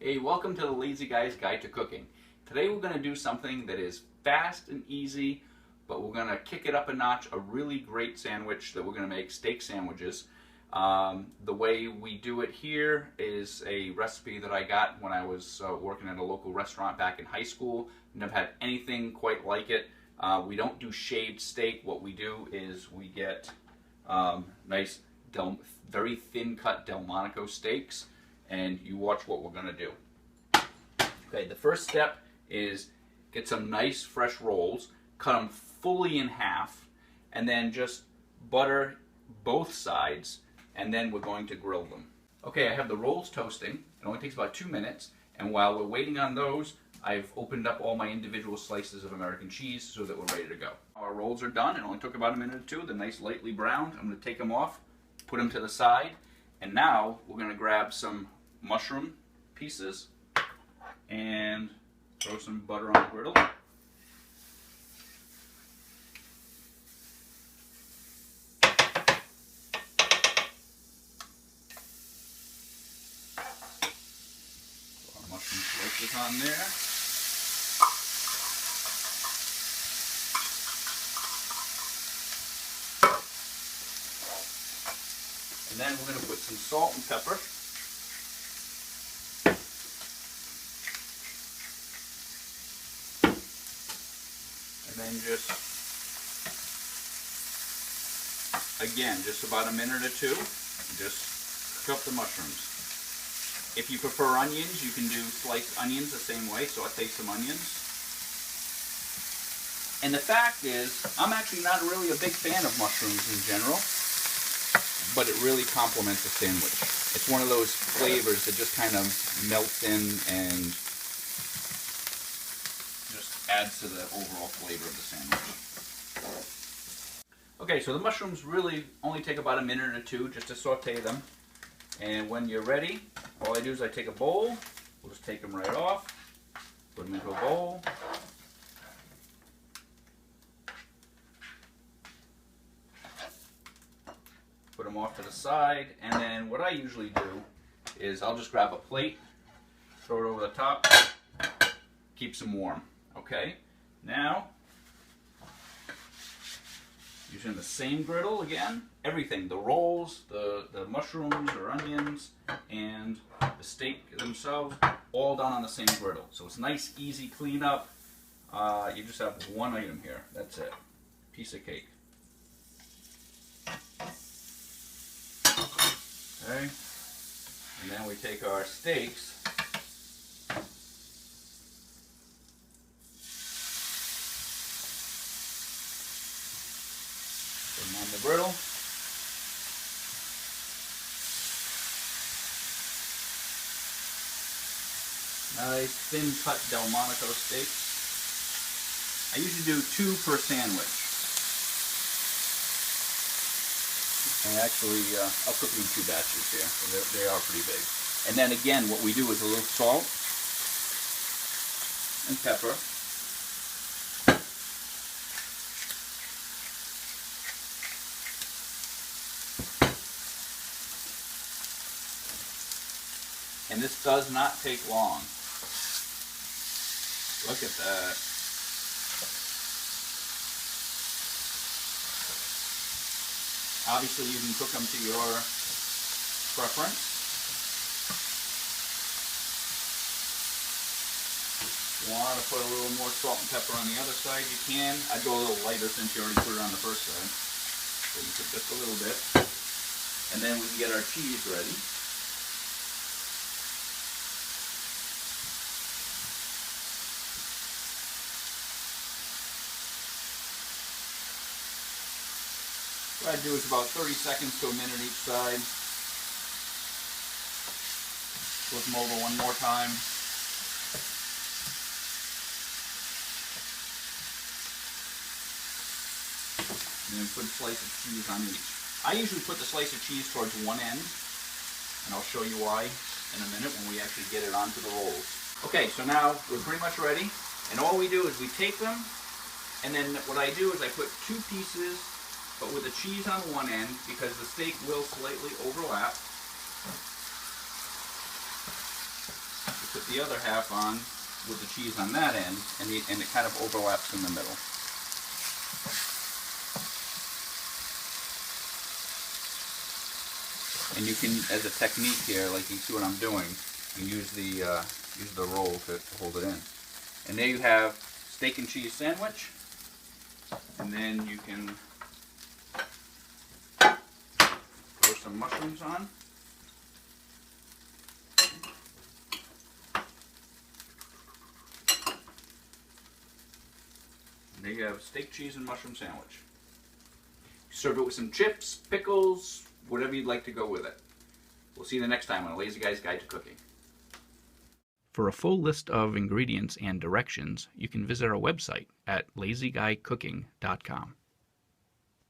Hey, welcome to the Lazy Guy's Guide to Cooking. Today we're going to do something that is fast and easy, but we're going to kick it up a notch, a really great sandwich that we're going to make, steak sandwiches. The way we do it here is a recipe that I got when I was working at a local restaurant back in high school. Never had anything quite like it. We don't do shaved steak. What we do is we get nice, very thin cut Delmonico steaks, and you watch what we're going to do. Okay, the first step is get some nice fresh rolls, cut them fully in half, and then just butter both sides, and then we're going to grill them. Okay, I have the rolls toasting. It only takes about 2 minutes, and while we're waiting on those, I've opened up all my individual slices of American cheese so that we're ready to go. Our rolls are done. It only took about a minute or two. They're nice lightly browned. I'm going to take them off, put them to the side, and now we're going to grab some mushroom pieces and throw some butter on the griddle. Throw our mushroom slices on there. And then we're going to put some salt and pepper. And then just about a minute or two, just cook up the mushrooms. If you prefer onions, you can do sliced onions the same way, saute some onions. And the fact is, I'm actually not really a big fan of mushrooms in general, but it really complements a sandwich. It's one of those flavors that just kind of melts in and just adds to the overall flavor of the sandwich. Okay, so the mushrooms really only take about a minute or two just to saute them. And when you're ready, all I do is I take a bowl. We'll just take them right off, put them into a bowl. Put them off to the side, and then what I usually do is I'll just grab a plate, throw it over the top, keeps them warm. Okay, now using the same griddle again, everything, the rolls, the mushrooms or onions, and the steak themselves, all done on the same griddle. So it's nice, easy cleanup. You just have one item here, that's it, piece of cake. Okay, and then we take our steaks, put them on the griddle, nice thin cut Delmonico steaks. I usually do 2 per sandwich. And actually, I'll cook them in 2 batches here, so they are pretty big. And then again, what we do is a little salt and pepper. And this does not take long. Look at that. Obviously, you can cook them to your preference. If you want to put a little more salt and pepper on the other side, you can. I'd go a little lighter since you already put it on the first side. So you put just a little bit. And then we can get our cheese ready. What I do is about 30 seconds to a minute each side. Flip them over one more time. And then put a slice of cheese on each. I usually put the slice of cheese towards one end, and I'll show you why in a minute when we actually get it onto the rolls. Okay, so now we're pretty much ready, and all we do is we take them, and then what I do is I put 2 pieces, but with the cheese on one end, because the steak will slightly overlap. put the other half on with the cheese on that end, and it kind of overlaps in the middle. And you can, as a technique here, like you see what I'm doing, you use the roll to hold it in. And there you have steak and cheese sandwich. And then you can throw some mushrooms on. And there you have steak, cheese, and mushroom sandwich. Serve it with some chips, pickles, whatever you'd like to go with it. We'll see you the next time on A Lazy Guy's Guide to Cooking. For a full list of ingredients and directions, you can visit our website at lazyguycooking.com.